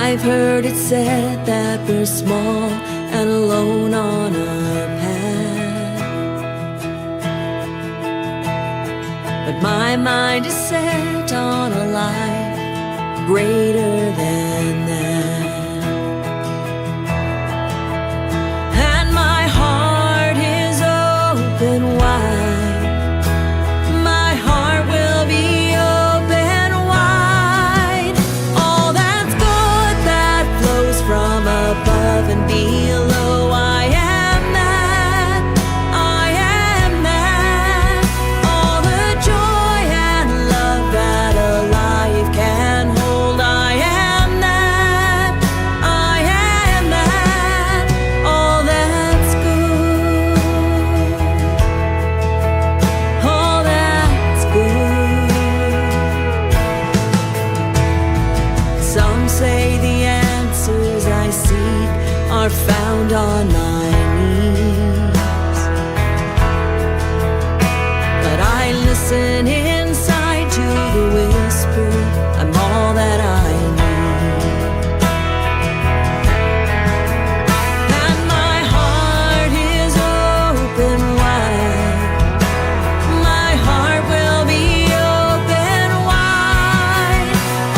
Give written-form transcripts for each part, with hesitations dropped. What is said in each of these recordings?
I've heard it said that we're small and alone on our path, but my mind is set on a life greater than that. And my heart is open wide. My heart will be open wide. All that's good that flows from above and below, I am that, I am that. All the joy and love that a life can hold, I am that, I am that. All that's good, all that's good. Some say the answers I seek are found on my knees, but I listen inside to the whisper, I'm all that I need. And my heart is open wide. My heart will be open wide.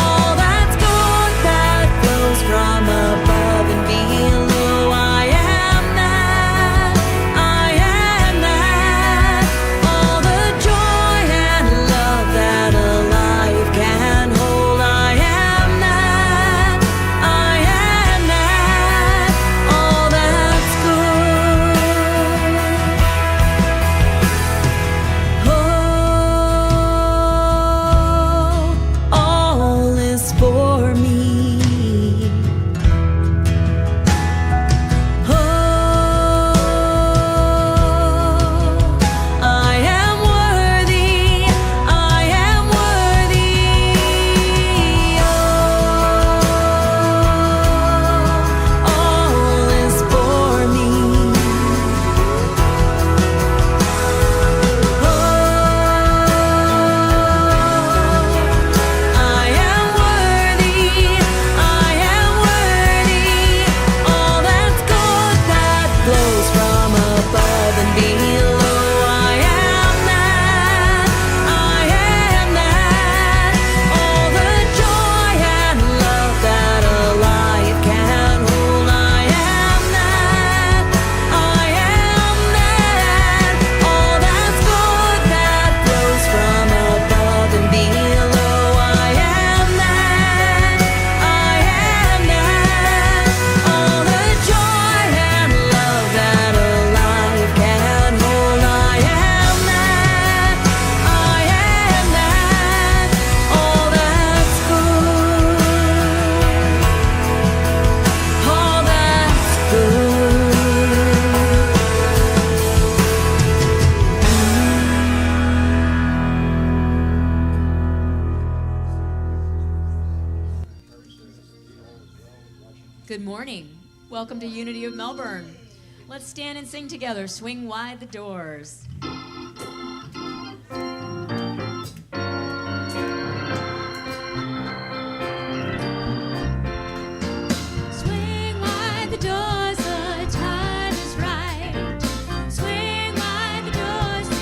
All that's good that flows from above and below, I am that, I am that. All the joy and love that a life can hold, I am that, I am that. All that's good, oh, all is for me. Oh, I am worthy, I am worthy. Oh, all is for me. Oh, I am worthy, I am worthy. All that's good that flows from above and below, I am that, I am that. All the joy and love that a life can hold, I am that, I am that. All that's good that flows from above and below, I am that, I am that. All the joy and love that a life can hold, I am that, I am that. All that's good, all that's good. Good morning. Welcome to Unity of Melbourne. Let's stand and sing together. Swing wide the doors. Swing wide the doors, the time is right. Swing wide the doors to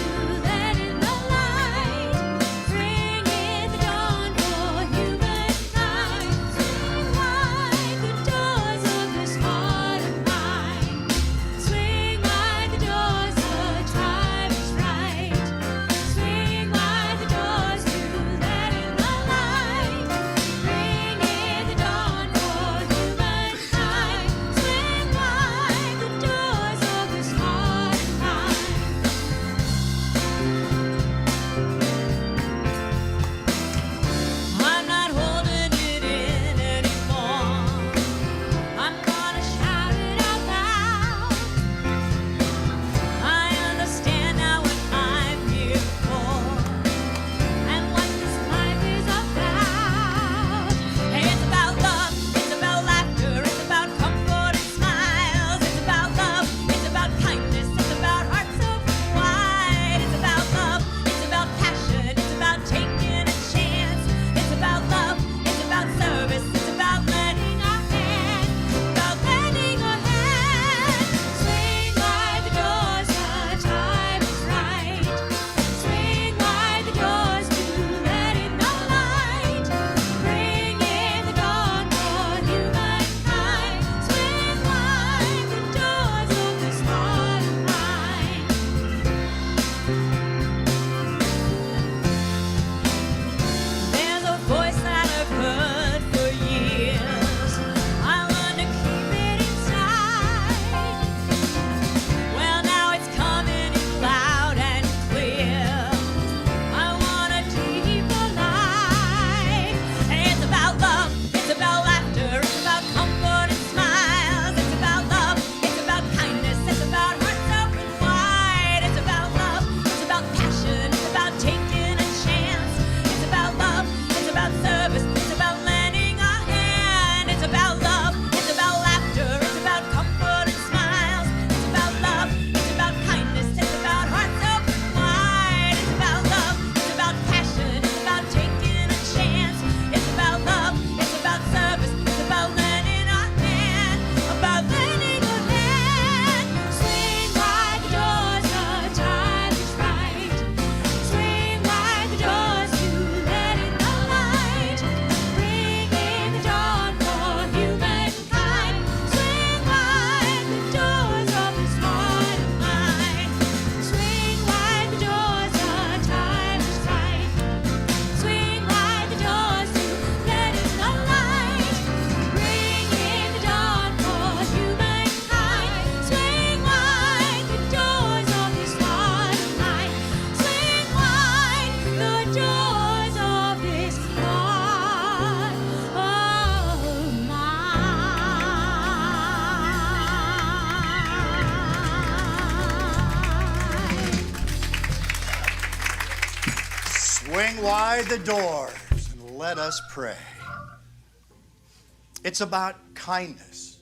let in the light. Bring in the dawn for humankind. Swing wide the doors of this heart of mine. Swing wide the doors, the time is Swing wide the doors and let us pray. It's about kindness.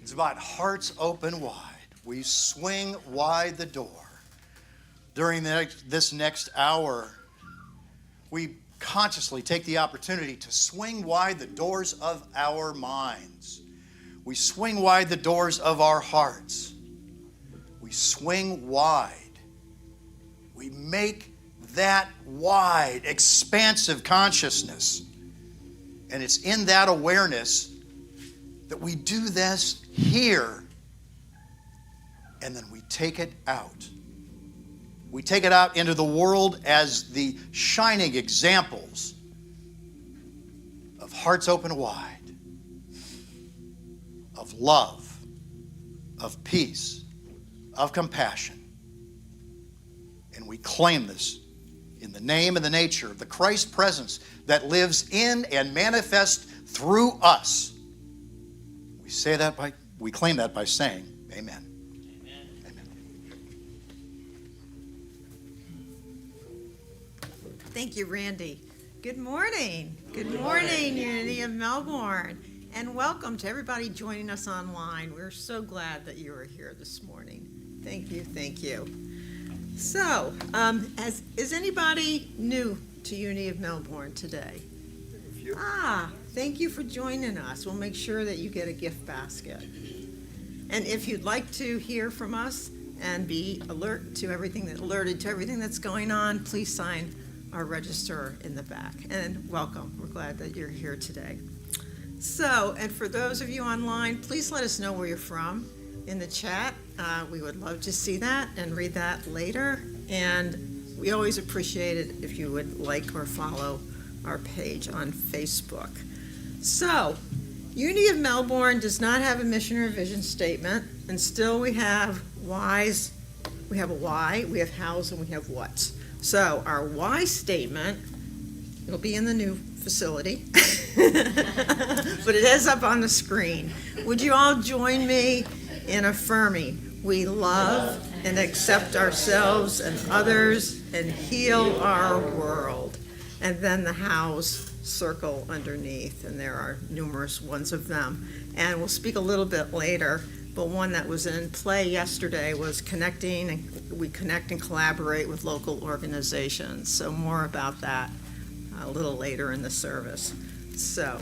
It's about hearts open wide. We swing wide the door. During this next hour, we consciously take the opportunity to swing wide the doors of our minds. We swing wide the doors of our hearts. We swing wide. We make that wide, expansive consciousness. And it's in that awareness that we do this here, and then we take it out. We take it out into the world as the shining examples of hearts open wide, of love, of peace, of compassion. And we claim this in the name and the nature of the Christ presence that lives in and manifests through us. We claim that by saying, Amen. Thank you, Randy. Good morning. Good morning, Unity of Melbourne. And welcome to everybody joining us online. We're so glad that you are here this morning. Thank you, thank you. So, is anybody new to Unity of Melbourne today? Thank you for joining us. We'll make sure that you get a gift basket. And if you'd like to hear from us and be alerted to everything that's going on, please sign our register in the back. And welcome. We're glad that you're here today. So, and for those of you online, please let us know where you're from in the chat. We would love to see that and read that later. And we always appreciate it if you would like or follow our page on Facebook. So, Unity of Melbourne does not have a mission or vision statement, and still we have whys. We have a why, we have hows, and we have whats. So our why statement, it'll be in the new facility, but it is up on the screen. Would you all join me in affirming we love and accept ourselves and others and heal our world? And then the hows circle underneath, and there are numerous ones of them. And we'll speak a little bit later, but one that was in play yesterday was connecting, and we connect and collaborate with local organizations. So more about that a little later in the service. So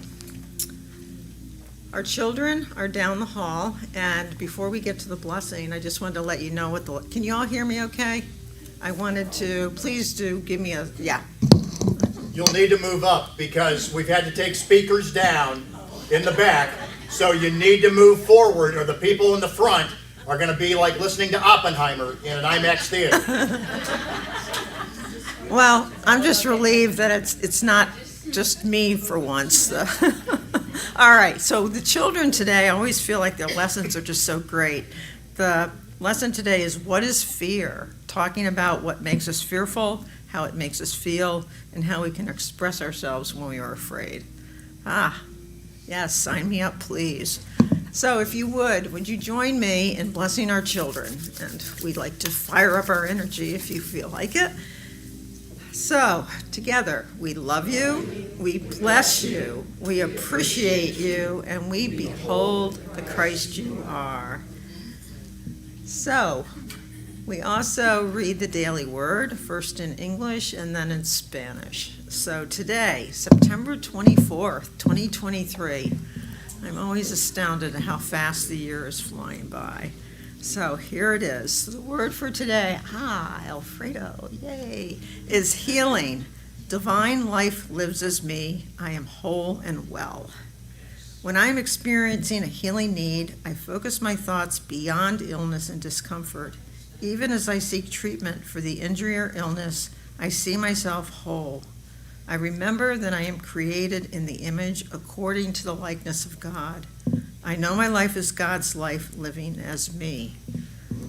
our children are down the hall, and before we get to the blessing, I just wanted to let you know can you all hear me okay? I wanted to, please do give me yeah. You'll need to move up because we've had to take speakers down in the back. So you need to move forward, or the people in the front are going to be like listening to Oppenheimer in an IMAX theater. Well, I'm just relieved that it's not just me for once. All right, so the children today, I always feel like their lessons are just so great. The lesson today is what is fear? Talking about what makes us fearful, how it makes us feel, and how we can express ourselves when we are afraid. Yes, sign me up, please. So if you would you join me in blessing our children? And we'd like to fire up our energy if you feel like it. So, together, we love you, we bless you, we appreciate you, and we behold the Christ you are. So, we also read the daily word, first in English and then in Spanish. So today, September 24th, 2023, I'm always astounded at how fast the year is flying by. So here it is. The word for today, Alfredo, yay, is healing. Divine life lives as me. I am whole and well. When I am experiencing a healing need, I focus my thoughts beyond illness and discomfort. Even as I seek treatment for the injury or illness, I see myself whole. I remember that I am created in the image according to the likeness of God. I know my life is God's life living as me.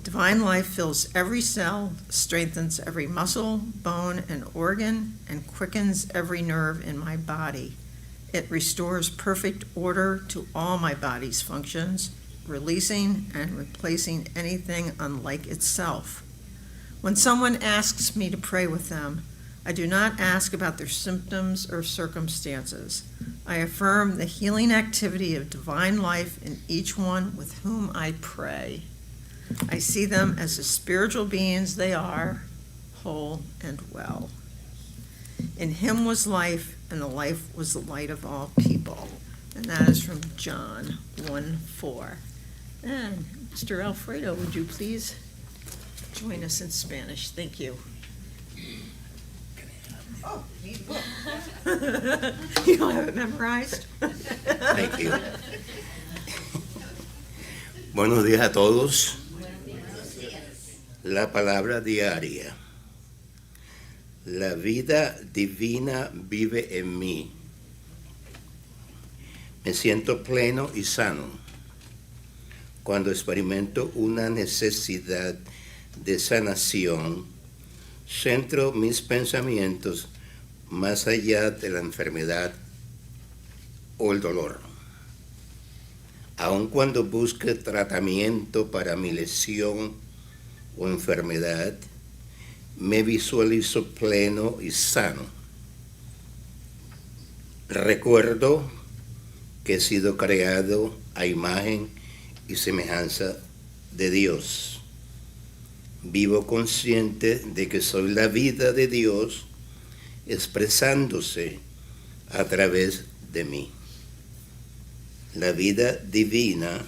Divine life fills every cell, strengthens every muscle, bone, and organ, and quickens every nerve in my body. It restores perfect order to all my body's functions, releasing and replacing anything unlike itself. When someone asks me to pray with them, I do not ask about their symptoms or circumstances. I affirm the healing activity of divine life in each one with whom I pray. I see them as the spiritual beings they are, whole and well. In him was life, and the life was the light of all people. And that is from John 1:4. And Mr. Alfredo, would you please join us in Spanish? Thank you. Oh, neat book. You don't have it memorized? Thank you. Buenos días a todos. La palabra diaria. La vida divina vive en mí. Me siento pleno y sano cuando experimento una necesidad de sanación. Centro mis pensamientos más allá de la enfermedad o el dolor. Aun cuando busque tratamiento para mi lesión o enfermedad, me visualizo pleno y sano. Recuerdo que he sido creado a imagen y semejanza de Dios. Vivo consciente de que soy la vida de Dios expresándose a través de mí. La vida divina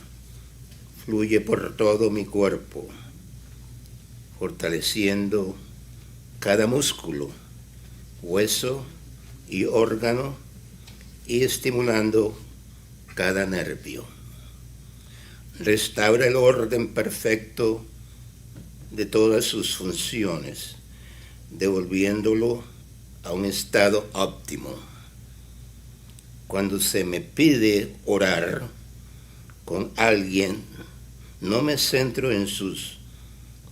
fluye por todo mi cuerpo, fortaleciendo cada músculo, hueso y órgano y estimulando cada nervio. Restaura el orden perfecto de todas sus funciones, devolviéndolo a un estado óptimo. Cuando se me pide orar con alguien, no me centro en sus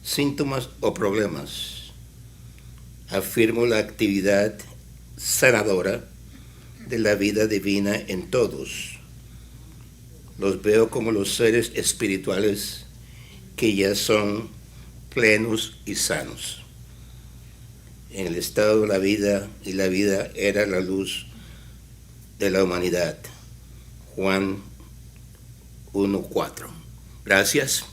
síntomas o problemas. Afirmo la actividad sanadora de la vida divina en todos. Los veo como los seres espirituales que ya son plenos y sanos. En el estado de la vida, y la vida era la luz de la humanidad. Juan 1:4. Gracias.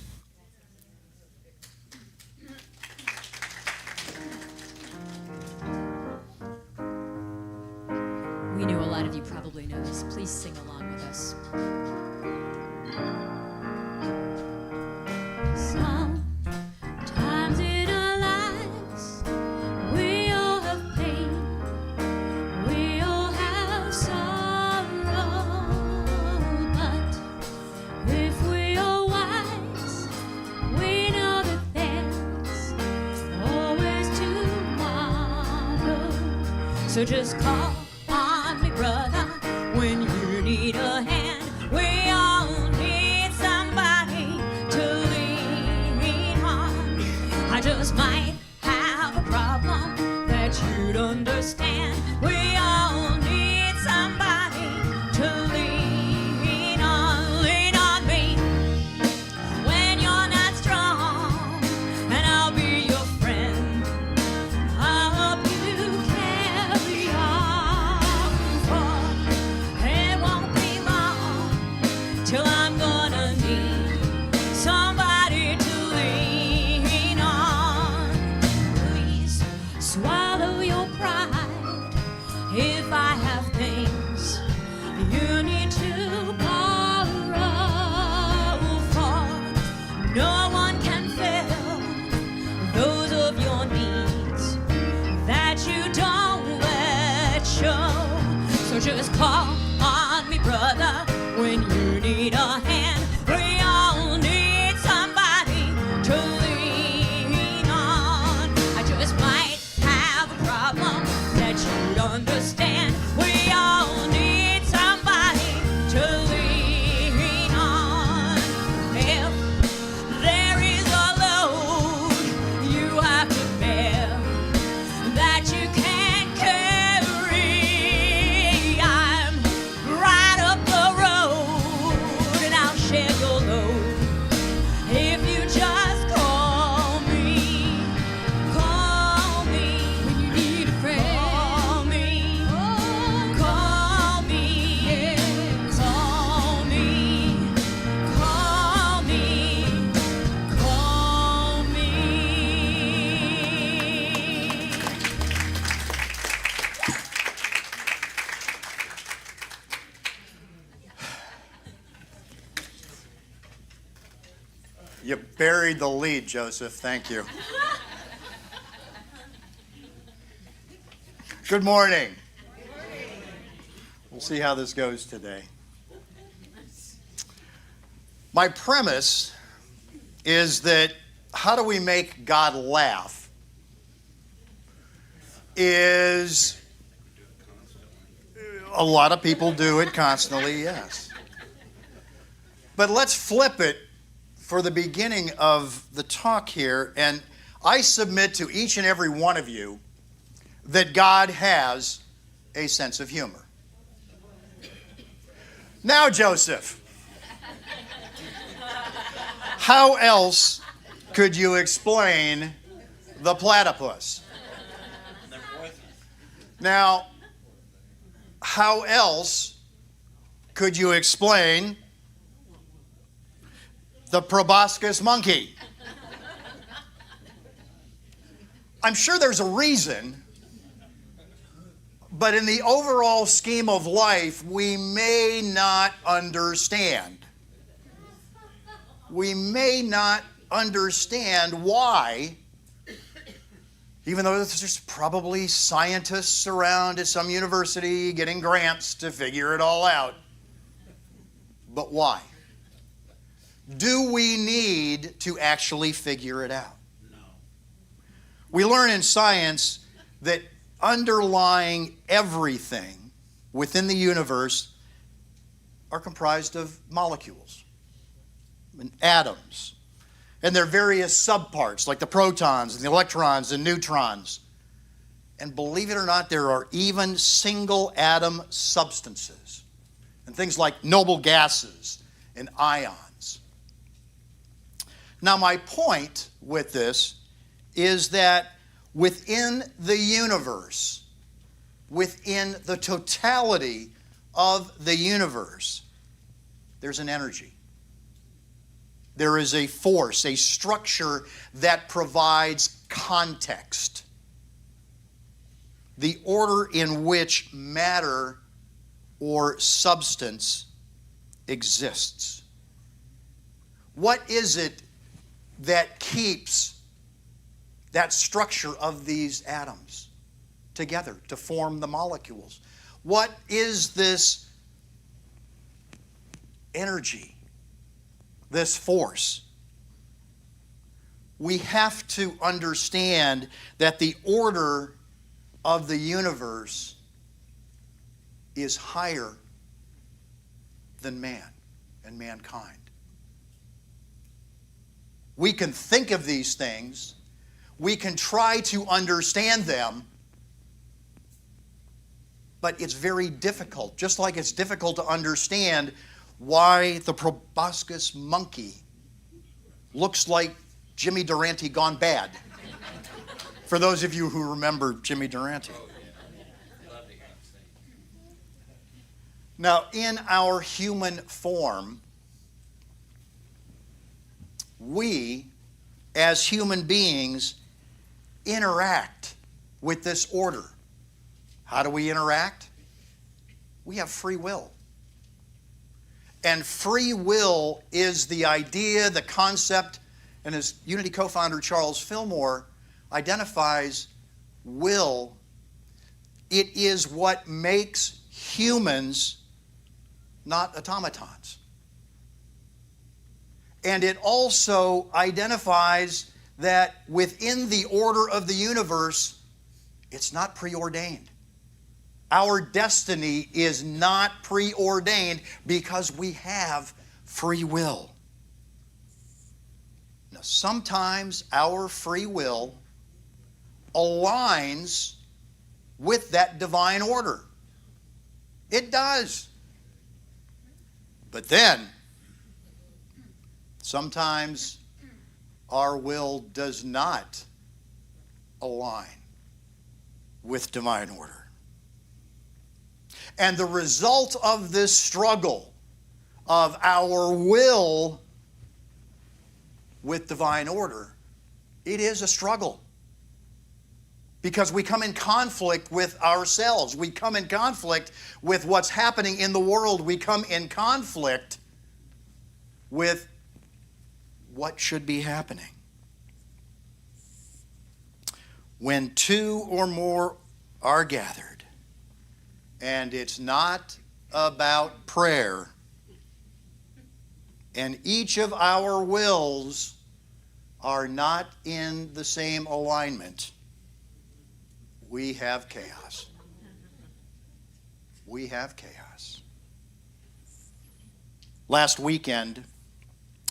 We know a lot of you probably know this. Please sing along with us. Sometimes in our lives, we all have pain, we all have sorrow. But if we are wise, we know that there's always tomorrow. So just call on me, brother, when you need a hand. We all need somebody to lean on. I just might have a problem that you'd understand. We all need somebody to lean on. Lean on me when you're not strong, and I'll be your friend. I'll help you carry on, for it won't be long till I'm gonna need somebody to lean on. Please swallow your pride. If I have things you need to borrow, for no one can fill those of your needs that you don't let show. So just call on me, brother, when you need a hand. We all need somebody to lean on. I just might have a problem that you'd understand. We all need somebody to lean on. If there is a load you have to bear that you can't carry, I'm right up the road, and I'll You buried the lead, Joseph. Thank you. Good morning. We'll see how this goes today. My premise is that how do we make God laugh is a lot of people do it constantly, yes. But let's flip it for the beginning of the talk here, and I submit to each and every one of you that God has a sense of humor. Now, Joseph, how else could you explain the platypus? Now, how else could you explain the proboscis monkey? I'm sure there's a reason, but in the overall scheme of life, we may not understand. We may not understand why, even though there's probably scientists around at some university getting grants to figure it all out. But why? Do we need to actually figure it out? No. We learn in science that underlying everything within the universe are comprised of molecules and atoms. And their various subparts, like the protons and the electrons and neutrons. And believe it or not, there are even single atom substances and things like noble gases and ions. Now, my point with this is that within the universe, within the totality of the universe, there's an energy. There is a force, a structure that provides context. The order in which matter or substance exists. What is it that keeps that structure of these atoms together to form the molecules? What is this energy? This force? We have to understand that the order of the universe is higher than man and mankind. We can think of these things, we can try to understand them, but it's very difficult, just like it's difficult to understand why the proboscis monkey looks like Jimmy Durante gone bad. For those of you who remember Jimmy Durante. Now, in our human form, we, as human beings, interact with this order. How do we interact? We have free will. And free will is the idea, the concept, and as Unity co-founder Charles Fillmore identifies will, it is what makes humans not automatons. And it also identifies that within the order of the universe, it's not preordained. Our destiny is not preordained because we have free will. Now, sometimes our free will aligns with that divine order. It does. But then, sometimes our will does not align with divine order. And the result of this struggle of our will with divine order, it is a struggle. Because we come in conflict with ourselves. We come in conflict with what's happening in the world. We come in conflict with what should be happening. When two or more are gathered, and it's not about prayer, and each of our wills are not in the same alignment, we have chaos. We have chaos. Last weekend,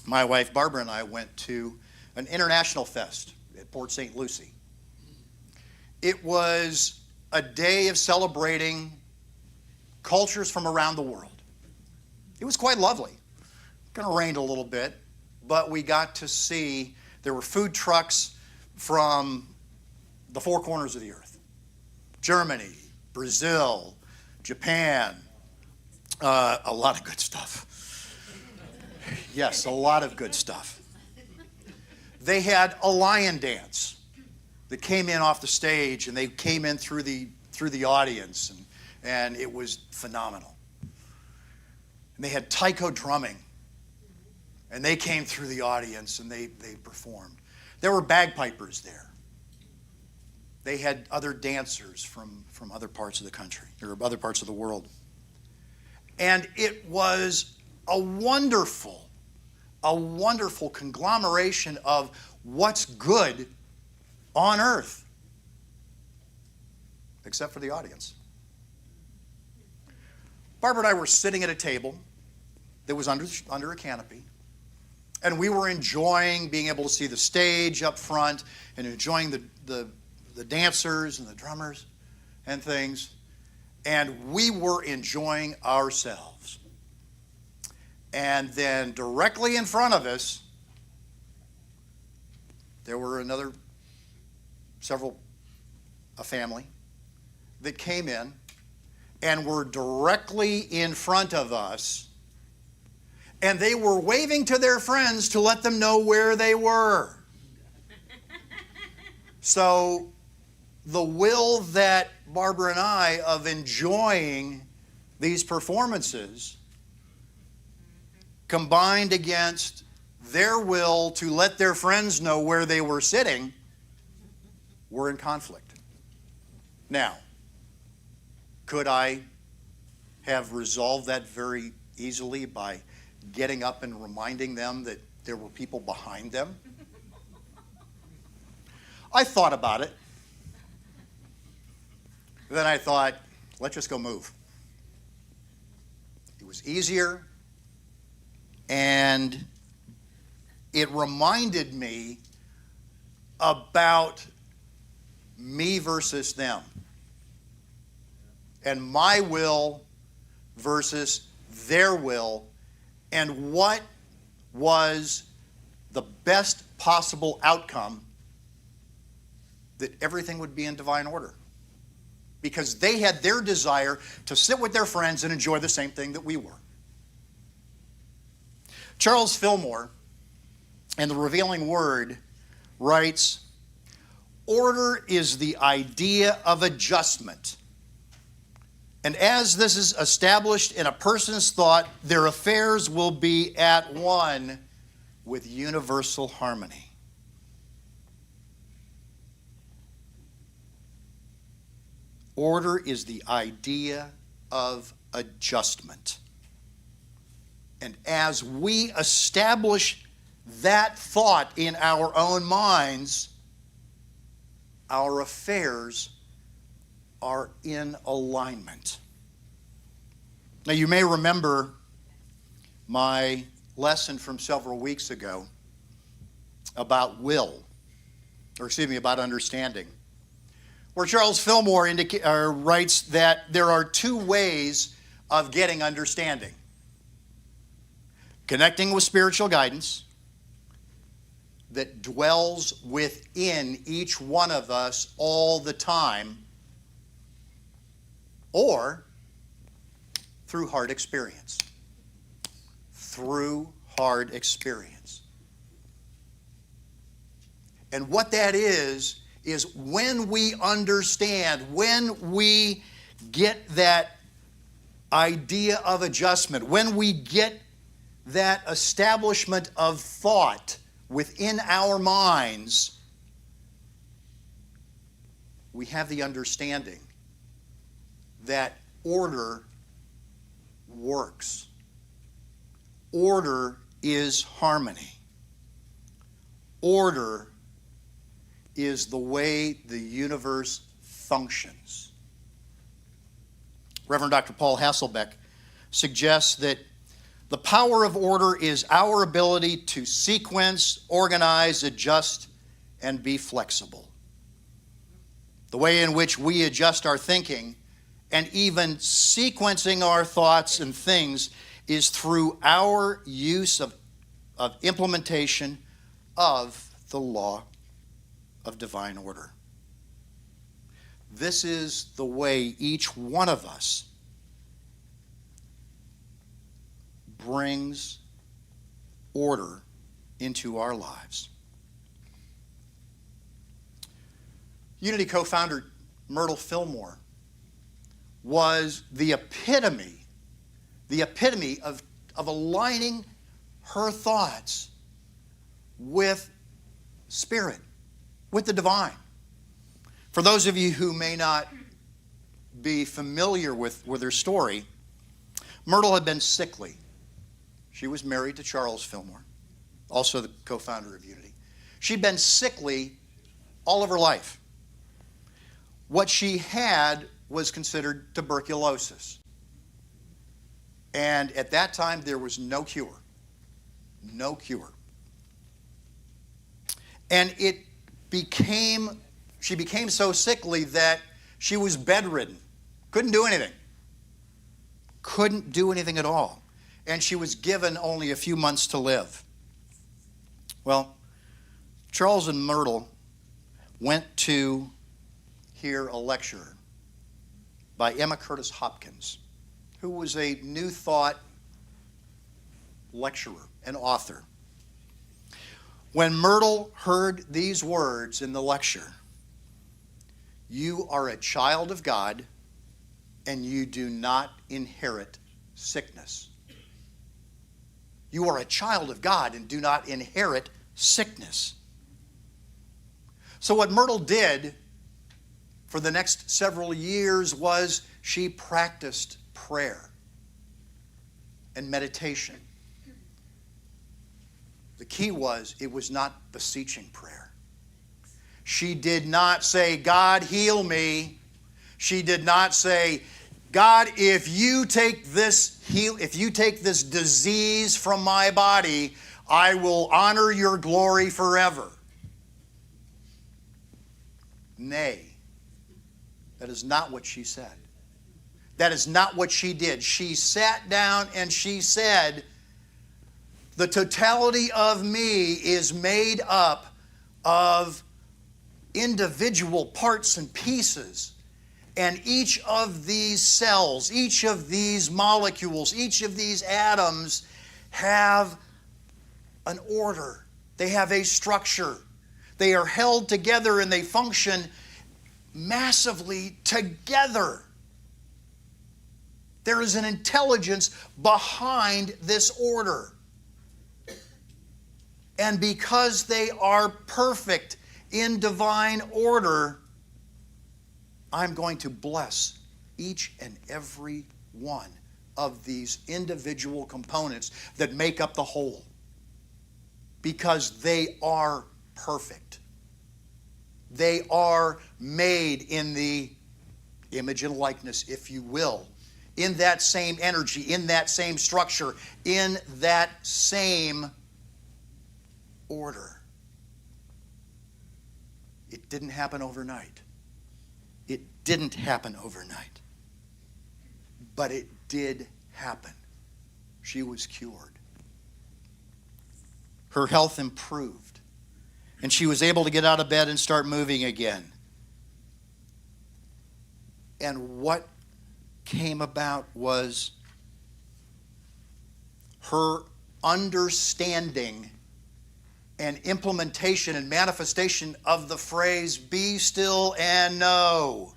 my wife Barbara and I went to an international fest at Port St. Lucie. It was a day of celebrating cultures from around the world. It was quite lovely. Kind of rained a little bit, but we got to see, there were food trucks from the four corners of the earth. Germany, Brazil, Japan, a lot of good stuff. Yes, a lot of good stuff. They had a lion dance that came in off the stage, and they came in through the audience, and it was phenomenal. And they had taiko drumming, and they came through the audience, and they performed. There were bagpipers there. They had other dancers from other parts of the country, or other parts of the world. And it was a wonderful conglomeration of what's good on earth, except for the audience. Barbara and I were sitting at a table that was under a canopy, and we were enjoying being able to see the stage up front and enjoying the dancers and the drummers and things, and we were enjoying ourselves. And then directly in front of us, there were a family that came in and were directly in front of us, and they were waving to their friends to let them know where they were. So the will that Barbara and I of enjoying these performances combined against their will to let their friends know where they were sitting were in conflict. Now, could I have resolved that very easily by getting up and reminding them that there were people behind them? I thought about it. Then I thought, let's just go move. It was easier, and it reminded me about me versus them, and my will versus their will, and what was the best possible outcome, that everything would be in divine order. Because they had their desire to sit with their friends and enjoy the same thing that we were. Charles Fillmore, in The Revealing Word, writes, "Order is the idea of adjustment. And as this is established in a person's thought, their affairs will be at one with universal harmony." Order is the idea of adjustment. And as we establish that thought in our own minds, our affairs are in alignment. Now, you may remember my lesson from several weeks ago about about understanding, where Charles Fillmore writes that there are two ways of getting understanding: connecting with spiritual guidance that dwells within each one of us all the time, or through hard experience. Through hard experience. And what that is when we understand, when we get that idea of adjustment, when we get that establishment of thought within our minds, we have the understanding that order works. Order is harmony. Order is the way the universe functions. Reverend Dr. Paul Hasselbeck suggests that the power of order is our ability to sequence, organize, adjust, and be flexible. The way in which we adjust our thinking and even sequencing our thoughts and things is through our use of implementation of the law of divine order. This is the way each one of us brings order into our lives. Unity co-founder Myrtle Fillmore was the epitome of aligning her thoughts with spirit, with the divine. For those of you who may not be familiar with her story, Myrtle had been sickly. She was married to Charles Fillmore, also the co-founder of Unity. She'd been sickly all of her life. What she had was considered tuberculosis. And at that time, there was no cure. No cure. And she became so sickly that she was bedridden. Couldn't do anything. Couldn't do anything at all. And she was given only a few months to live. Well, Charles and Myrtle went to hear a lecture by Emma Curtis Hopkins, who was a New Thought lecturer and author. When Myrtle heard these words in the lecture, "You are a child of God and you do not inherit sickness." You are a child of God and do not inherit sickness. So what Myrtle did for the next several years was she practiced prayer and meditation. The key was, it was not beseeching prayer. She did not say, "God, heal me." She did not say, "God, if you take this disease from my body, I will honor your glory forever." Nay, that is not what she said. That is not what she did. She sat down and she said, "The totality of me is made up of individual parts and pieces. And each of these cells, each of these molecules, each of these atoms have an order. They have a structure. They are held together and they function massively together. There is an intelligence behind this order. And because they are perfect in divine order, I'm going to bless each and every one of these individual components that make up the whole, because they are perfect. They are made in the image and likeness, if you will, in that same energy, in that same structure, in that same order. It didn't happen overnight. It didn't happen overnight. But it did happen. She was cured. Her health improved. And she was able to get out of bed and start moving again. And what came about was her understanding and implementation and manifestation of the phrase, "Be still and know."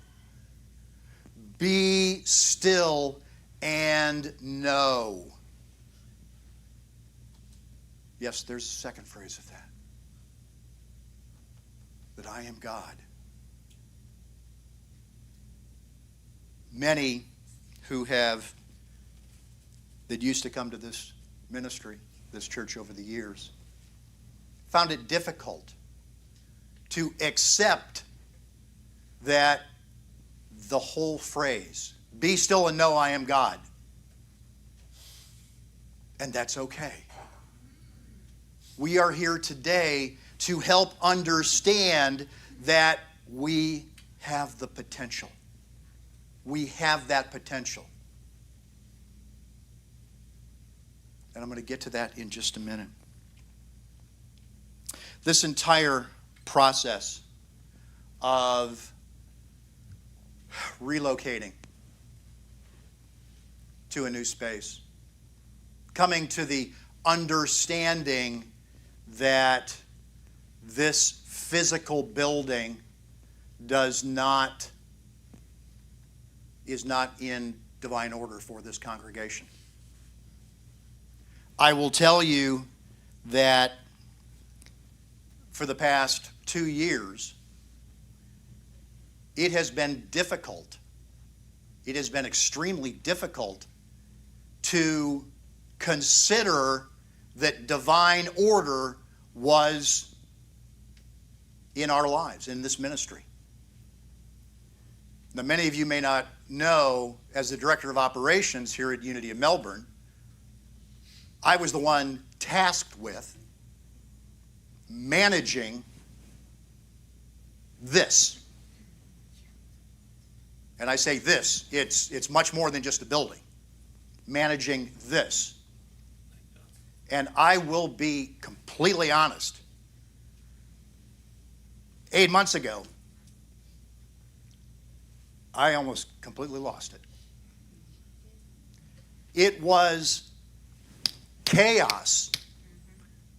Be still and know. Yes, there's a second phrase of that. that I am God. Many that used to come to this ministry, this church over the years, found it difficult to accept that the whole phrase, be still and know I am God. And that's okay. We are here today to help understand that we have the potential. We have that potential. And I'm going to get to that in just a minute. This entire process of relocating to a new space, coming to the understanding that this physical building is not in divine order for this congregation. I will tell you that for the past 2 years, it has been difficult. It has been extremely difficult to consider that divine order was in our lives, in this ministry. Now, many of you may not know, as the director of operations here at Unity of Melbourne, I was the one tasked with managing this. And I say this, it's much more than just a building. Managing this. And I will be completely honest. 8 months ago, I almost completely lost it. It was chaos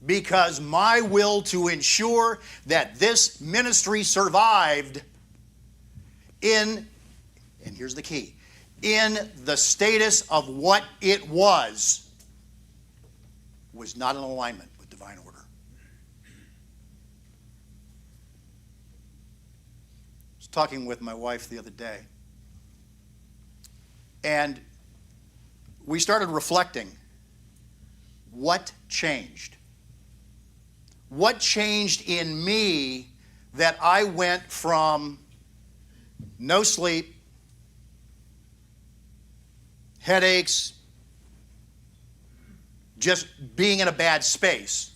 because my will to ensure that this ministry survived and here's the key, in the status of what it was not in alignment with divine order. I was talking with my wife the other day, and we started reflecting. What changed? What changed in me that I went from no sleep, headaches, just being in a bad space,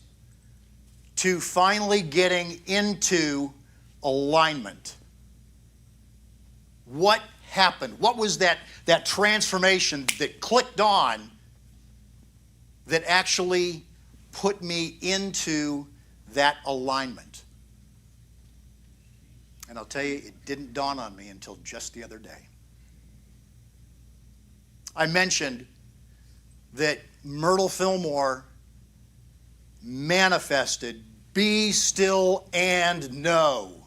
to finally getting into alignment? What happened? What was that transformation that clicked on that actually put me into that alignment? And I'll tell you, it didn't dawn on me until just the other day. I mentioned that Myrtle Fillmore manifested, be still and know.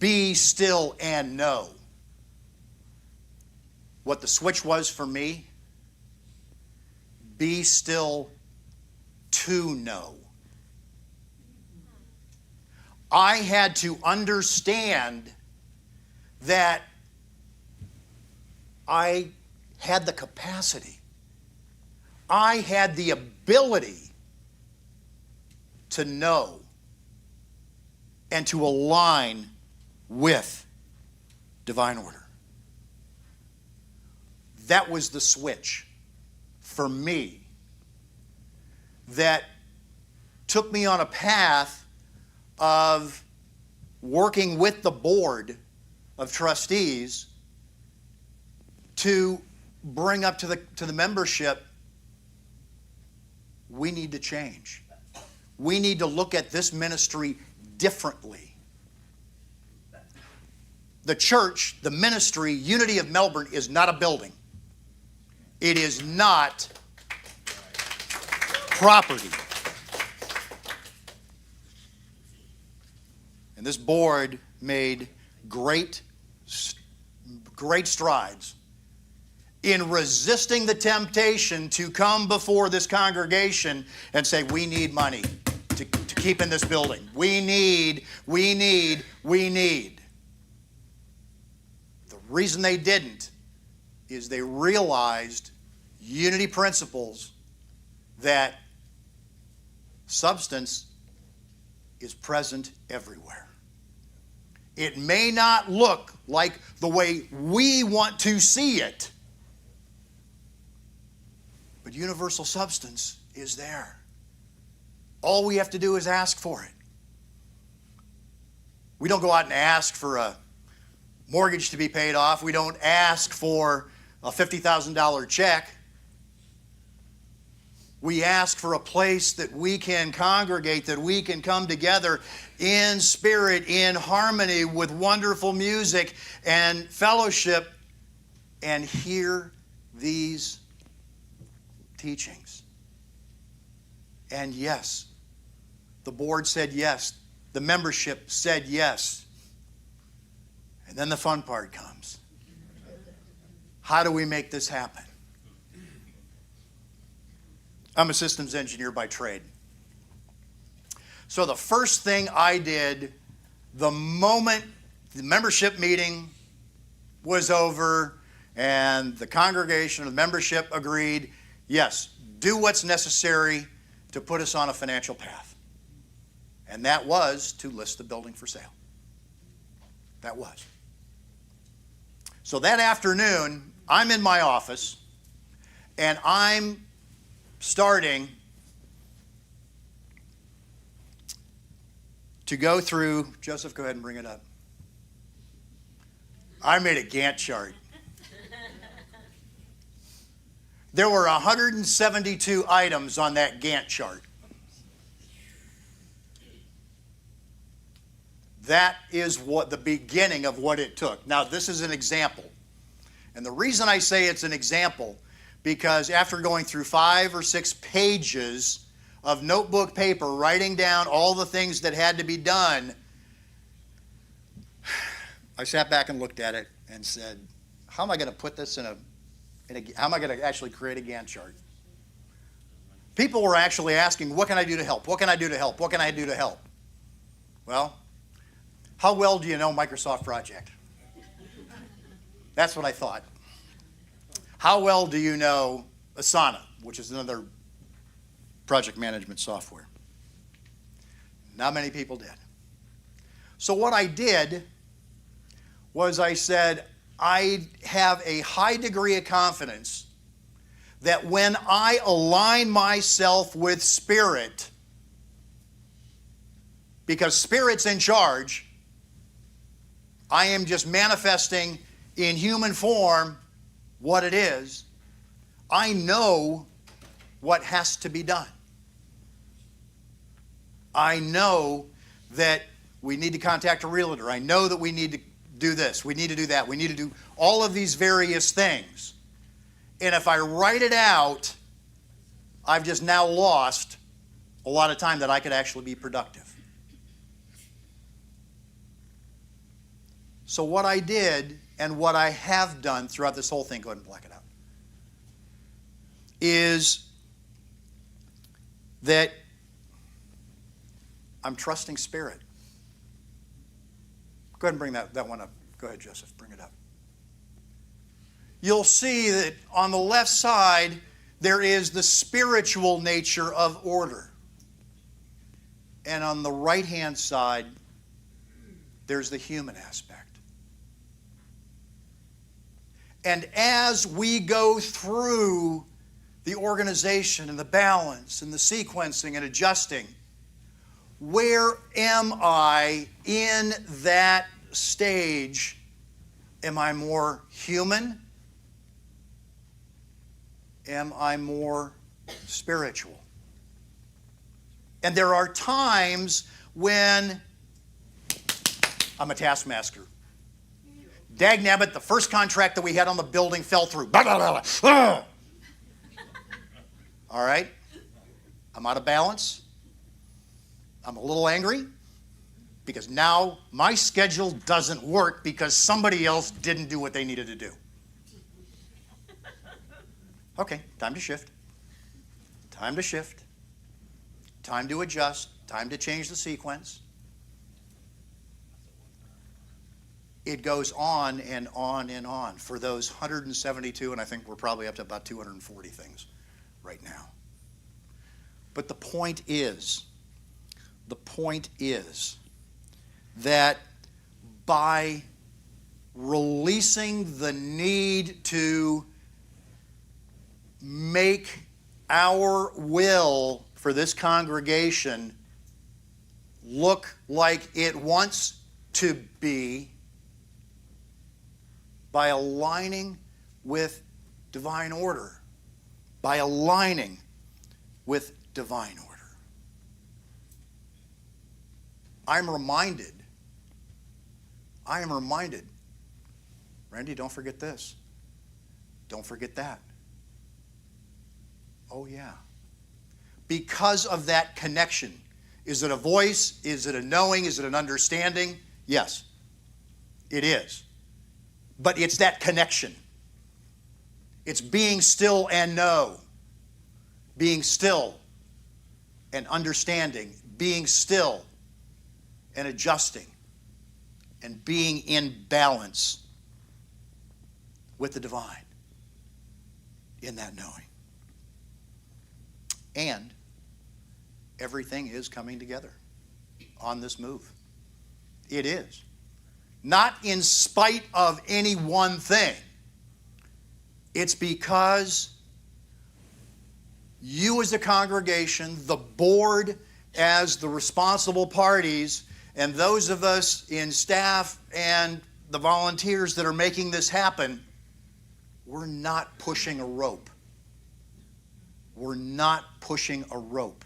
Be still and know. What the switch was for me, be still to know. I had to understand that I had the capacity, I had the ability to know and to align with divine order. That was the switch for me that took me on a path of working with the board of trustees to bring up to the membership, we need to change. We need to look at this ministry differently. The church, the ministry, Unity of Melbourne is not a building. It is not property. And this board made great strides in resisting the temptation to come before this congregation and say, we need money to keep in this building. We need. The reason they didn't is they realized unity principles, that substance is present everywhere. It may not look like the way we want to see it, but universal substance is there. All we have to do is ask for it. We don't go out and ask for a mortgage to be paid off. We don't ask for a $50,000 check. We ask for a place that we can congregate, that we can come together in spirit, in harmony, with wonderful music and fellowship, and hear these teachings. And yes, the board said yes. The membership said yes. And then the fun part comes. How do we make this happen? I'm a systems engineer by trade. So the first thing I did the moment the membership meeting was over and the congregation, the membership agreed, yes, do what's necessary to put us on a financial path. And that was to list the building for sale. That was. So that afternoon, I'm in my office and I'm starting to go through, Joseph, go ahead and bring it up. I made a Gantt chart. There were 172 items on that Gantt chart. That is what the beginning of what it took. Now, this is an example. And the reason I say it's an example, because after going through 5 or 6 pages of notebook paper, writing down all the things that had to be done, I sat back and looked at it and said, how am I going to put this how am I going to actually create a Gantt chart? People were actually asking, what can I do to help? What can I do to help? What can I do to help? Well, how well do you know Microsoft Project? That's what I thought. How well do you know Asana, which is another project management software? Not many people did. So what I did was I said, I have a high degree of confidence that when I align myself with Spirit, because Spirit's in charge, I am just manifesting in human form what it is. I know what has to be done. I know that we need to contact a realtor. I know that we need to do this. We need to do that. We need to do all of these various things. And if I write it out, I've just now lost a lot of time that I could actually be productive. So what I did and what I have done throughout this whole thing, go ahead and black it out, is that I'm trusting Spirit. Go ahead and bring that one up. Go ahead, Joseph, bring it up. You'll see that on the left side, there is the spiritual nature of order. And on the right-hand side, there's the human aspect. And as we go through the organization and the balance and the sequencing and adjusting, where am I in that stage? Am I more human? Am I more spiritual? And there are times when I'm a taskmaster. Dagnabbit, the first contract that we had on the building fell through. Blah, blah, blah, blah. All right? I'm out of balance. I'm a little angry because now my schedule doesn't work because somebody else didn't do what they needed to do. Okay, time to shift. Time to shift. time to adjust, time to change the sequence. It goes on and on and on for those 172, and I think we're probably up to about 240 things right now. But the point is that by releasing the need to make our will for this congregation look like it wants to be, by aligning with divine order, by aligning with divine order. I am reminded, Randy, don't forget this. Don't forget that. Oh, yeah. Because of that connection. Is it a voice? Is it a knowing? Is it an understanding? Yes, it is. But it's that connection. It's being still and know. Being still and understanding. Being still and adjusting. And being in balance with the divine in that knowing. And everything is coming together on this move. It is. Not in spite of any one thing. It's because you as a congregation, the board as the responsible parties, and those of us in staff and the volunteers that are making this happen, we're not pushing a rope. We're not pushing a rope.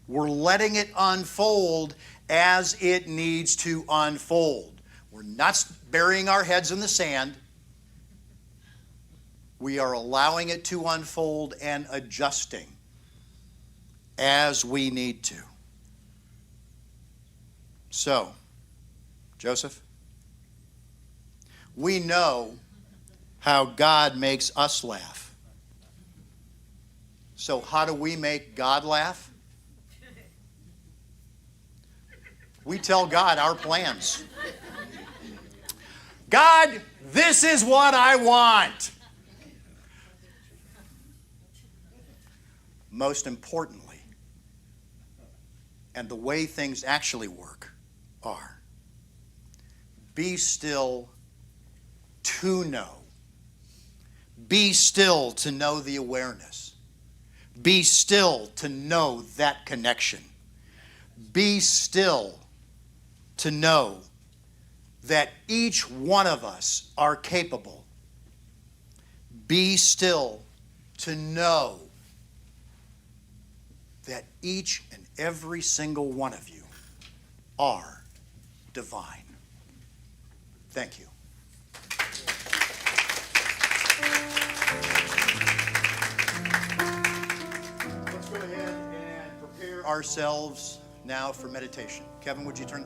We're letting it unfold as it needs to unfold. We're not burying our heads in the sand. We are allowing it to unfold and adjusting as we need to. So, Joseph, we know how God makes us laugh. So how do we make God laugh? We tell God our plans. God, this is what I want. Most importantly, and the way things actually work are, be still to know. Be still to know the awareness. Be still to know that connection. Be still to know that each one of us are capable. Be still to know that each and every single one of you are divine. Thank you. Let's go ahead and prepare ourselves now for meditation. Kevin, would you turn?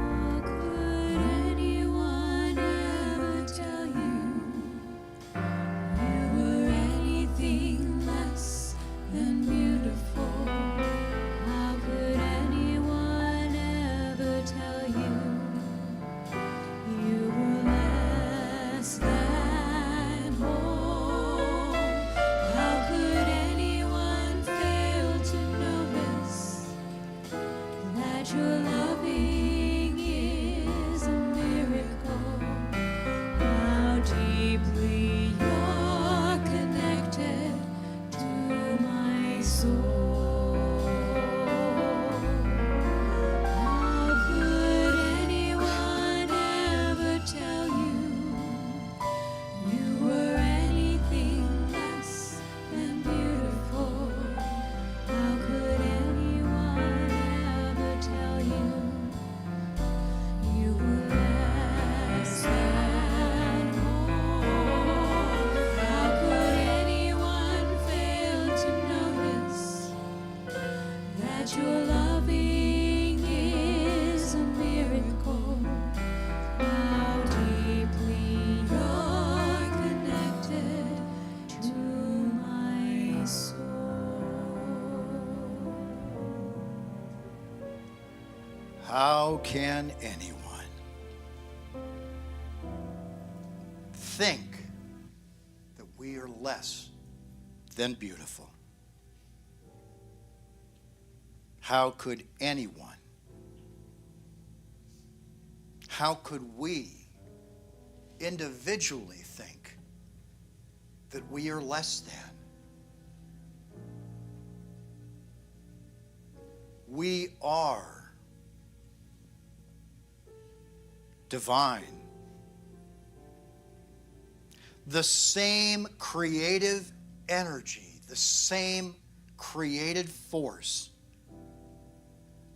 How could anyone ever tell you you were anything less than beautiful? How could anyone ever tell you How can anyone think that we are less than beautiful? How could anyone, how could we individually think that we are less than? We are divine. The same creative energy, the same created force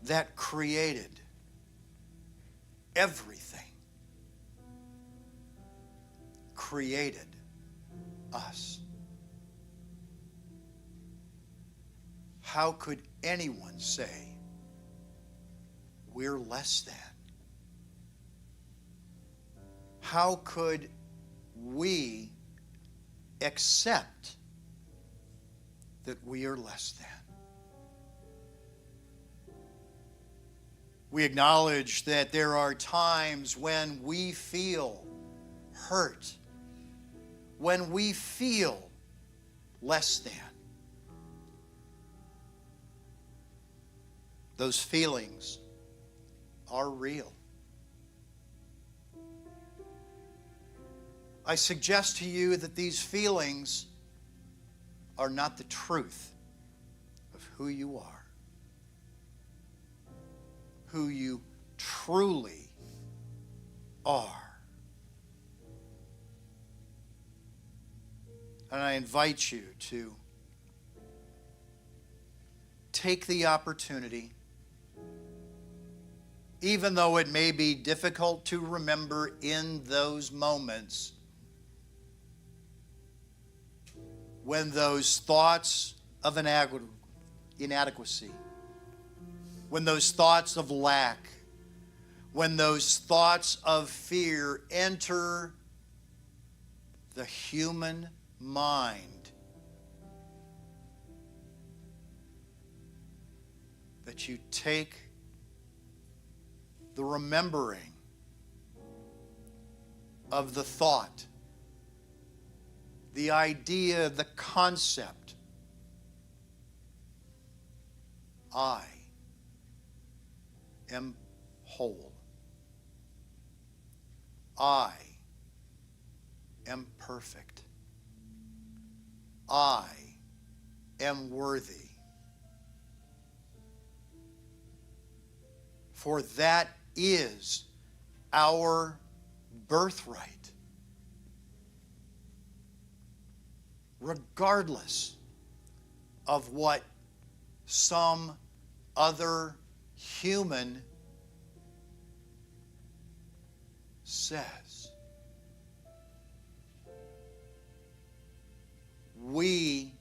that created everything created us. How could anyone say we're less than? How could we accept that we are less than? We acknowledge that there are times when we feel hurt, when we feel less than. Those feelings are real. I suggest to you that these feelings are not the truth of who you are, who you truly are. And I invite you to take the opportunity, even though it may be difficult to remember in those moments when those thoughts of inadequacy, when those thoughts of lack, when those thoughts of fear enter the human mind, that you take the remembering of the thought, the idea, the concept, I am whole. I am perfect. I am worthy. For that is our birthright. Regardless of what some other human says. We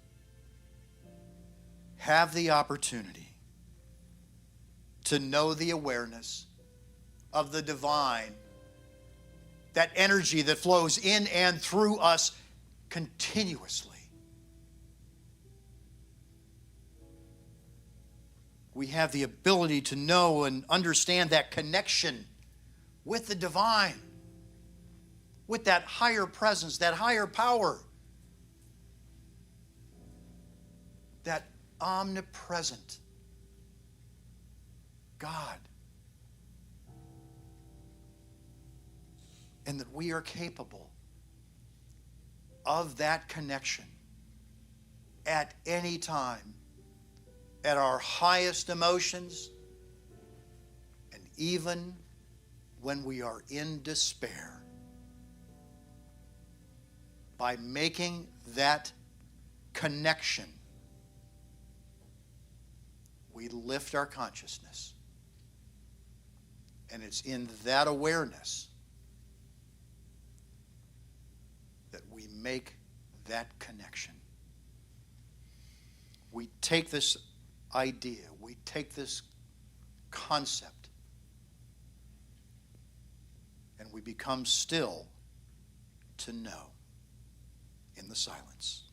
have the opportunity to know the awareness of the divine, that energy that flows in and through us continuously. We have the ability to know and understand that connection with the divine, with that higher presence, that higher power, that omnipresent God. And that we are capable of that connection at any time, at our highest emotions, and even when we are in despair. By making that connection, we lift our consciousness. And it's in that awareness that we make that connection. We take this idea, we take this concept, and we become still to know in the silence.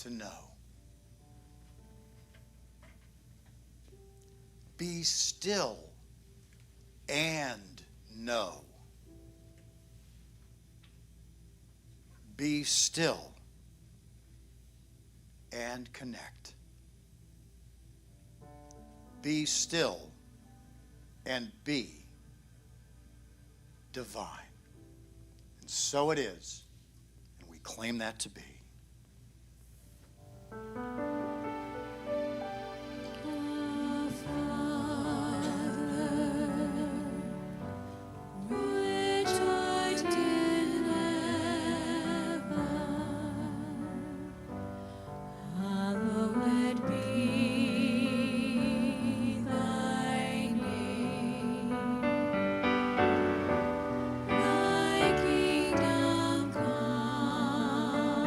to know. Be still and know. Be still and connect. Be still and be divine. And so it is, and we claim that to be. Our Father, which art in heaven, hallowed be thy name. Thy kingdom come,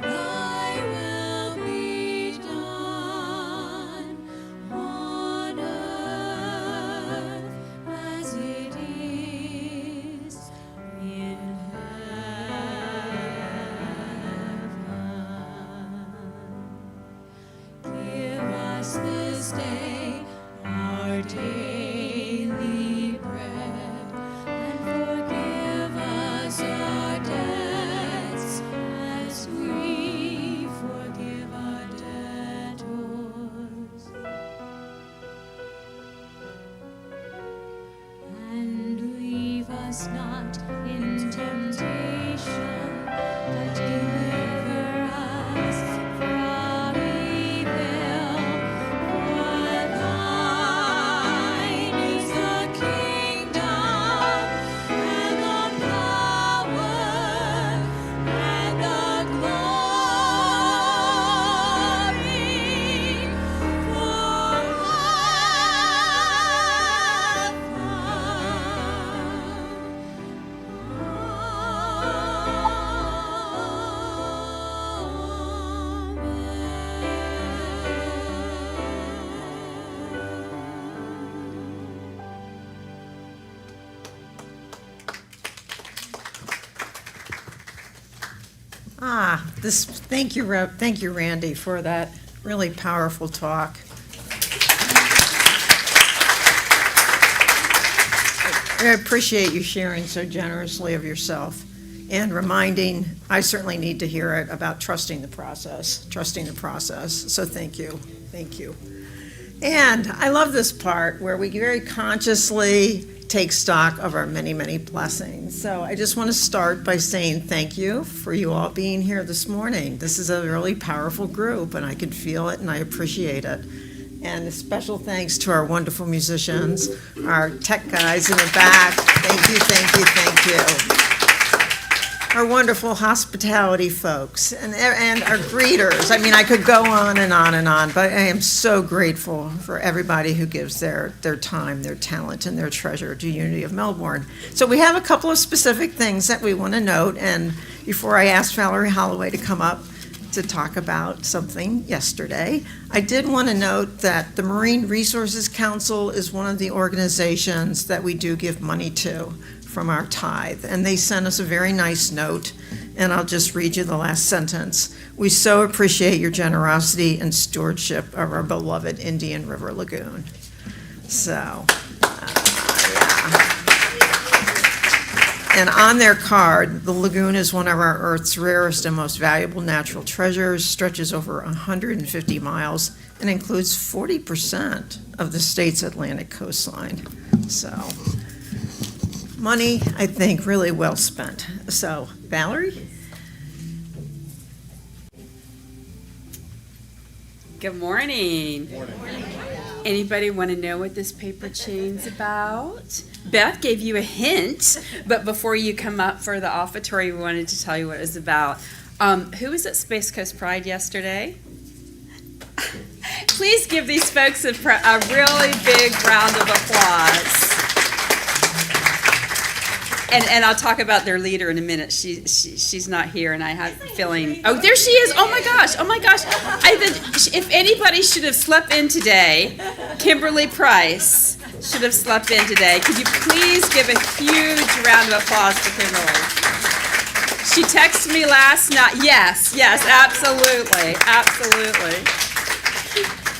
thy will be done on earth as it is in heaven. Give us this day our daily bread, and forgive us our debts as we forgive our debtors. And leave us not in temptation, but deliver us from evil. For thine is the kingdom, and the power, and the glory, Thank you, Randy, for that really powerful talk. I appreciate you sharing so generously of yourself and reminding, I certainly need to hear it, about trusting the process. So thank you. And I love this part where we very consciously take stock of our many, many blessings. So I just want to start by saying thank you for you all being here this morning. This is a really powerful group, and I can feel it, and I appreciate it. And a special thanks to our wonderful musicians, our tech guys in the back. Thank you. Our wonderful hospitality folks and our greeters. I mean, I could go on and on and on, but I am so grateful for everybody who gives their time, their talent, and their treasure to Unity of Melbourne. So we have a couple of specific things that we want to note, and before I ask Valerie Holloway to come up to talk about something yesterday, I did want to note that the Marine Resources Council is one of the organizations that we do give money to from our tithe, and they sent us a very nice note, and I'll just read you the last sentence. We so appreciate your generosity and stewardship of our beloved Indian River Lagoon. So, yeah. And on their card, the lagoon is one of our Earth's rarest and most valuable natural treasures, stretches over 150 miles, and includes 40% of the state's Atlantic coastline. So, money, I think, really well spent. So, Valerie? Good morning. Anybody want to know what this paper chain's about? Beth gave you a hint, but before you come up for the offertory, we wanted to tell you what it was about. Who was at Space Coast Pride yesterday? Please give these folks a really big round of applause. And I'll talk about their leader in a minute. She's not here, and I have a feeling. Oh, there she is! Oh my gosh! If anybody should have slept in today, Kimberly Price should have slept in today. Could you please give a huge round of applause for Kimberly? She texted me last night. Yes, absolutely.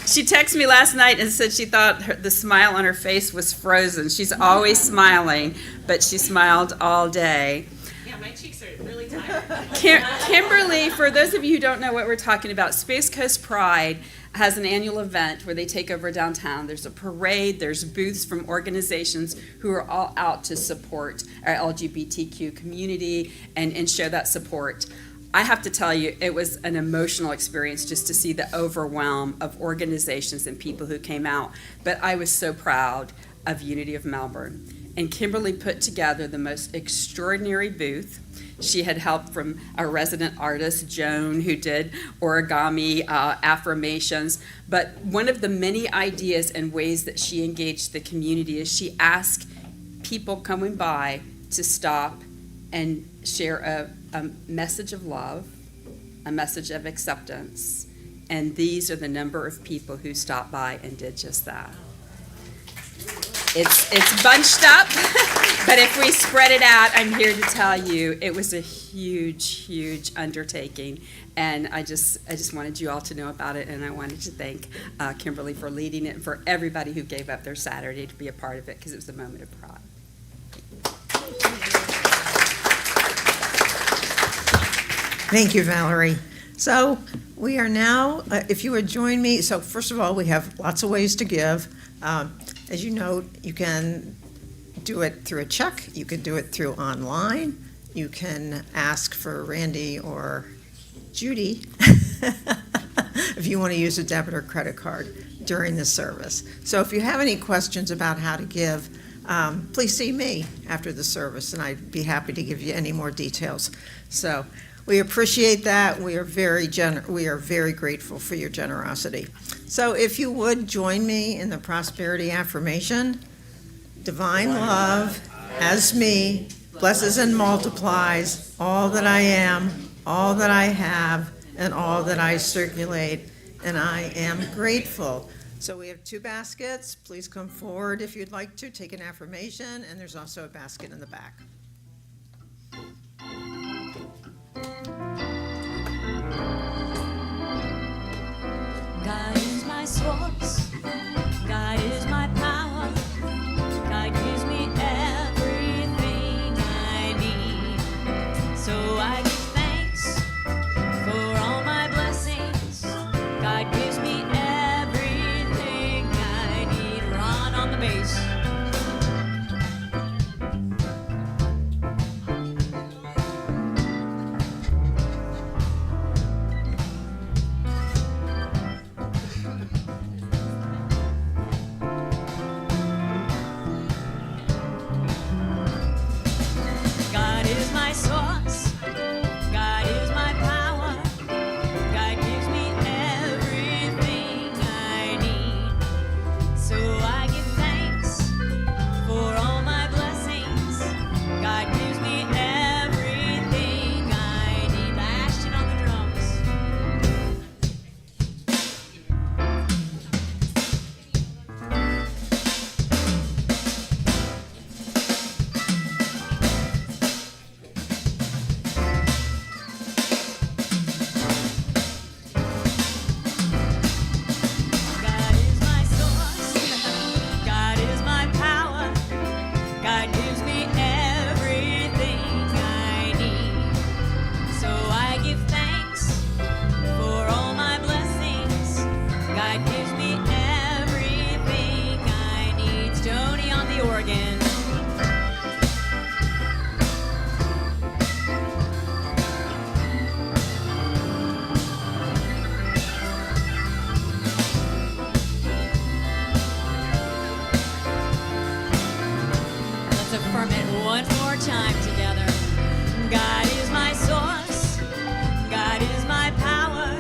She texted me last night and said she thought the smile on her face was frozen. She's always smiling, but she smiled all day. Yeah, my cheeks are really tired. Kimberly, for those of you who don't know what we're talking about, Space Coast Pride has an annual event where they take over downtown. There's a parade, there's booths from organizations who are all out to support our LGBTQ community and show that support. I have to tell you, it was an emotional experience just to see the overwhelm of organizations and people who came out. But I was so proud of Unity of Melbourne. And Kimberly put together the most extraordinary booth. She had help from our resident artist, Joan, who did origami affirmations. But one of the many ideas and ways that she engaged the community is she asked people coming by to stop and share a message of love, a message of acceptance. And these are the number of people who stopped by and did just that. It's bunched up, but if we spread it out, I'm here to tell you, it was a huge undertaking. And I just wanted you all to know about it, and I wanted to thank Kimberly for leading it and for everybody who gave up their Saturday to be a part of it, because it was a moment of pride. Thank you, Valerie. So we are now, if you would join me, so first of all, we have lots of ways to give. As you know, you can do it through a check, you can do it through online, you can ask for Randy or Judy if you want to use a debit or credit card during the service. So if you have any questions about how to give, please see me after the service, and I'd be happy to give you any more details. So we appreciate that. We are very grateful for your generosity. So if you would join me in the prosperity affirmation. Divine love as me blesses and multiplies all that I am, all that I have, and all that I circulate, and I am grateful. So we have two baskets. Please come forward if you'd like to take an affirmation, and there's also a basket in the back. God is my source, God is my power, God gives me everything I need. So I give thanks for all my blessings, God gives me everything I need. Ron on the bass. God is my source, God is my power, God gives me everything I need. So I give thanks for all my blessings, God gives me everything I need. Ashton on the drums. God is my source, God is my power, God gives me everything I need. So I give thanks for all my blessings, God gives me everything I need. Tony on the organ. Let's affirm it one more time together. God is my source, God is my power,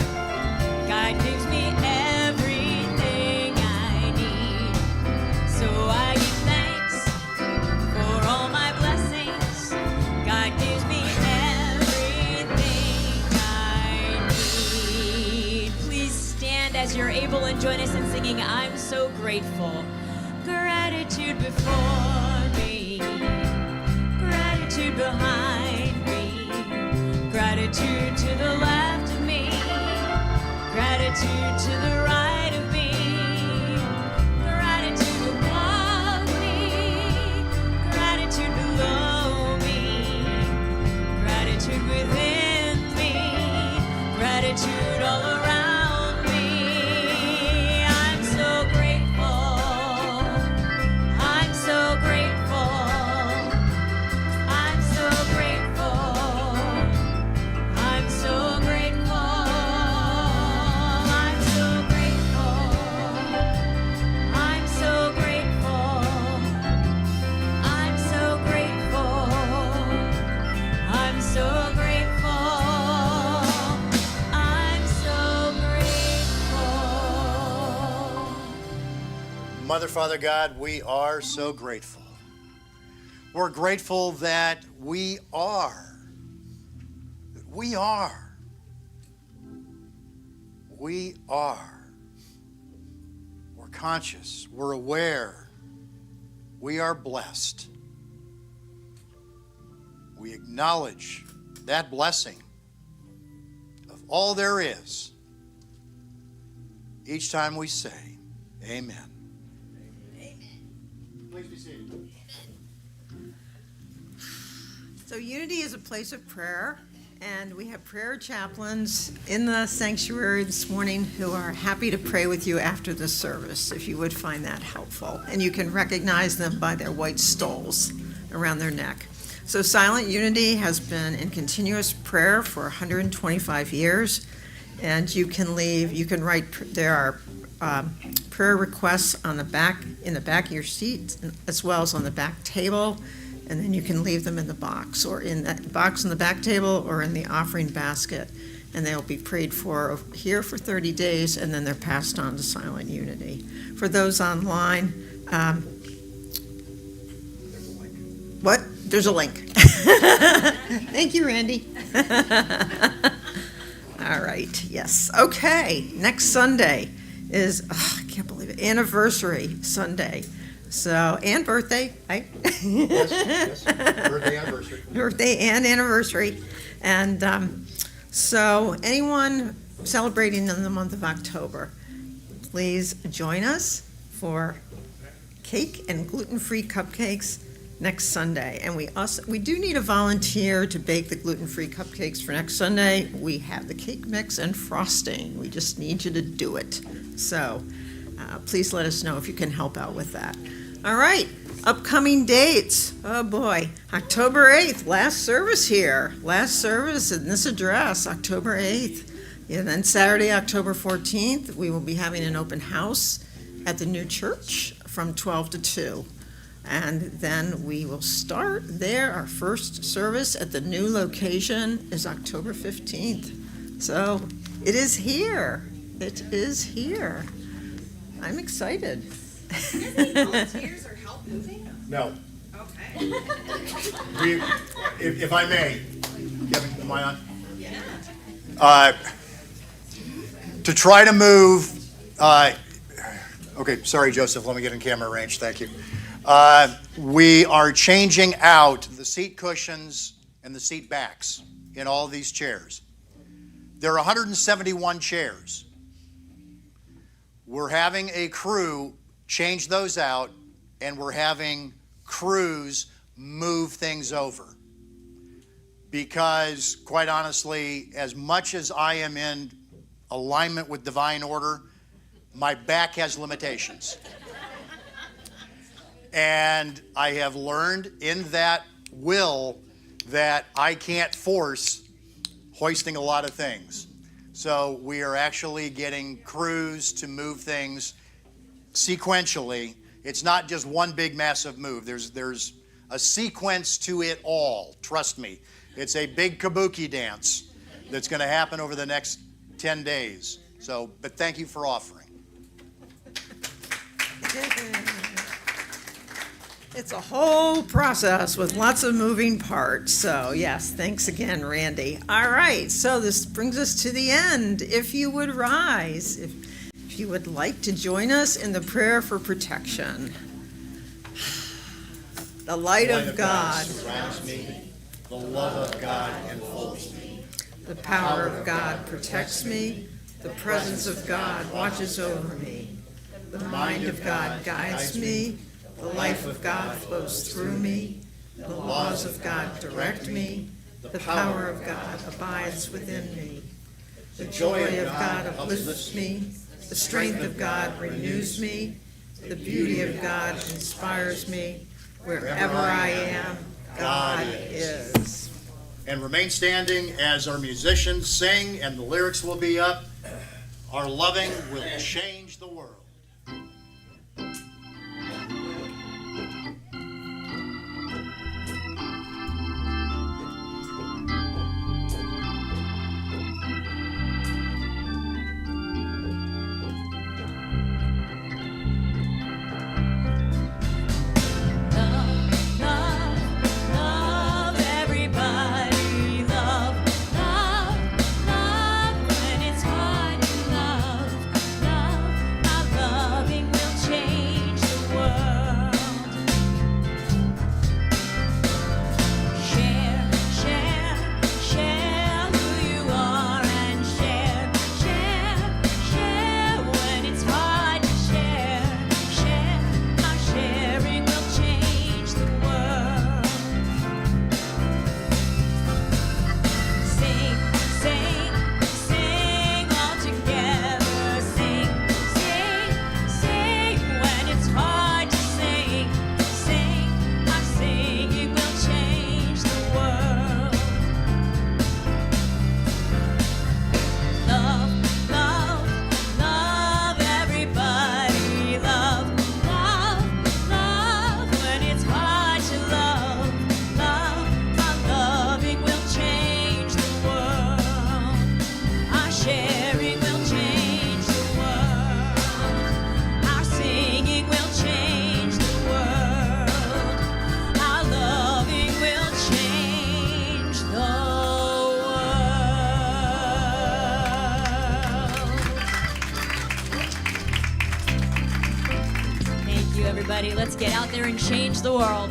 God gives me everything I need. So I give thanks for all my blessings, God gives me everything I need. Please stand as you're able and join us in singing I'm So Grateful. Gratitude before me, gratitude behind me, Gratitude to the left of me, gratitude to the right of me, gratitude above me, gratitude below me, gratitude within me, gratitude all around me. I'm so grateful. I'm so grateful. I'm so grateful. I'm so grateful. I'm so grateful. I'm so grateful. I'm so grateful. I'm so grateful. I'm so grateful. Mother, Father God, we are so grateful. We're grateful that we are. We are. We are. We're conscious. We're aware. We are blessed. We acknowledge that blessing of all there is each time we say, Amen. Please be seated. So Unity is a place of prayer, and we have prayer chaplains in the sanctuary this morning who are happy to pray with you after the service, if you would find that helpful. And you can recognize them by their white stoles around their neck. So Silent Unity has been in continuous prayer for 125 years, and you can write, there are prayer requests on the back, in the back of your seat, as well as on the back table, and then you can leave them in the box, or in that box on the back table, or in the offering basket, and they'll be prayed for here for 30 days, and then they're passed on to Silent Unity. For those online, what? There's a link. Thank you, Randy. All right, yes. Okay, next Sunday is, I can't believe it, anniversary Sunday. So, and birthday, right? Yes. Birthday anniversary. Birthday and anniversary. And so anyone celebrating in the month of October, please join us for cake and gluten-free cupcakes next Sunday. And we do need a volunteer to bake the gluten-free cupcakes for next Sunday. We have the cake mix and frosting. We just need you to do it. So please let us know if you can help out with that. All right, upcoming dates. Oh boy, October 8th, last service here. Last service in this address, October 8th. Yeah, then Saturday, October 14th, we will be having an open house at the new church from 12 to 2. And then we will start there. Our first service at the new location is October 15th. So it is here. It is here. I'm excited. Volunteers or help moving? No. Okay. If I may, Kevin, am I on? Yeah. To try to move, okay, sorry, Joseph, let me get in camera range, thank you. We are changing out the seat cushions and the seat backs in all these chairs. There are 171 chairs. We're having a crew change those out, and we're having crews move things over. Because, quite honestly, as much as I am in alignment with divine order, my back has limitations. And I have learned in that will that I can't force hoisting a lot of things. So we are actually getting crews to move things sequentially. It's not just one big massive move. There's a sequence to it all. Trust me. It's a big kabuki dance that's going to happen over the next 10 days. So, but thank you for offering. It's a whole process with lots of moving parts. So yes, thanks again, Randy. All right, so this brings us to the end. If you would rise, if you would like to join us in the prayer for protection. The light of God surrounds me. The love of God enfolds me. The power of God protects me. The presence of God watches over me. The mind of God guides me. The life of God flows through me. The laws of God direct me. The power of God abides within me. The joy of God uplifts me. The strength of God renews me. The beauty of God inspires me. Wherever I am, God is. And remain standing as our musicians sing, and the lyrics will be up. Our loving will change the world. Love, love, love everybody. Love, love, love when it's hard to love. Love, our loving will change the world. Share, share, share who you are and share, share, share when it's hard to share. Share, our sharing will change the world. Sing, sing, sing all together. Sing, sing, sing when it's hard to sing. Sing, our singing will change the world. Love, love, love everybody. Love, love, love when it's hard to love. Love, our loving will change the world. Our sharing will change the world. Our singing will change the world. Our loving will change the world. Thank you, everybody. Let's get out there and change the world.